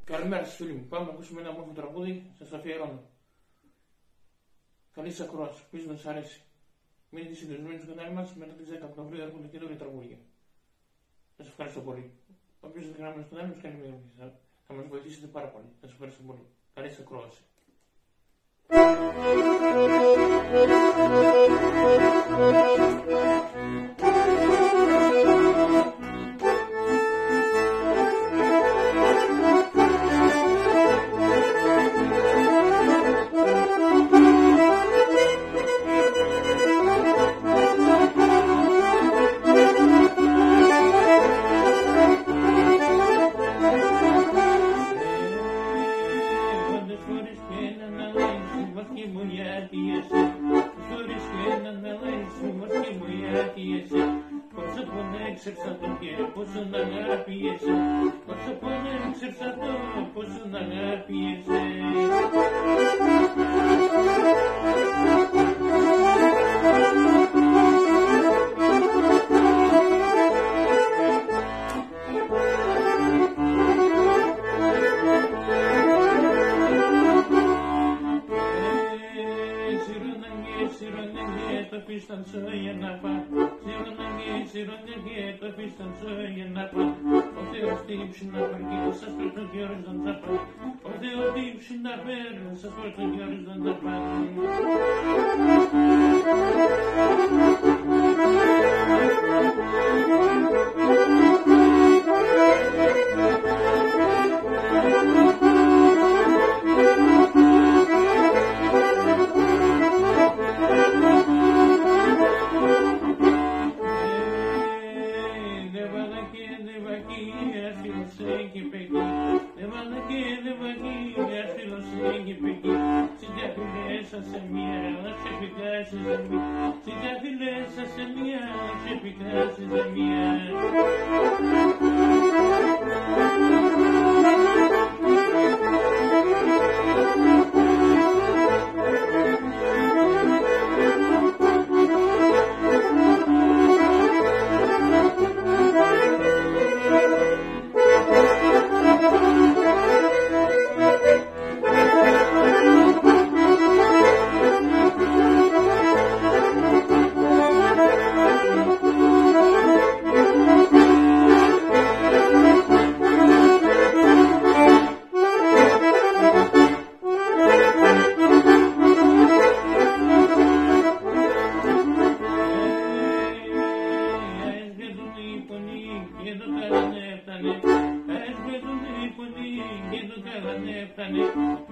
Καλημέρα σας φίλοι μου. Πάμε να ακούσουμε ένα όμορφο τραγούδι, σας το αφιερώνω. Καλή σας ακρόαση, ελπίζω να σας αρέσει. Μείνετε συντονισμένοι στο κανάλι μας, μετά τις 10 Οκτωβρίου έρχονται καινούργια τραγούδια. Σας ευχαριστώ πολύ. Όποιος δεν γράφει στο κανάλι μας κάνει μια βοήθεια. Θα μας βοηθήσετε πάρα πολύ. Σας ευχαριστώ πολύ. Καλή σας ακρόαση. Πόσο να αγαπιέσαι, πόσο πονέξες αυτό, πόσο να αγαπιέσαι. Το πίσταν σου για να πά, σιρωνεγέ, το πίσταν σου για να πά. Ο Θεός τύψει να παρκεί, σας πρέπει και ορίζον θα πά. Ο Θεός τύψει να παίρνει, σας πρέπει και ορίζον θα πά. Σε μια, σε πικάσεις σε μια, συνταφυλέσα σε μια, σε πικάσεις σε μια.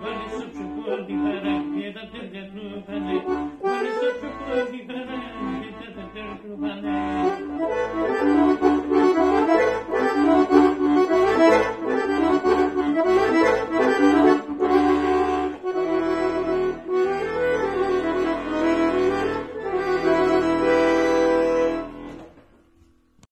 Βάλε στο ψωχό τη χαρά και τα τέρια του φάνε.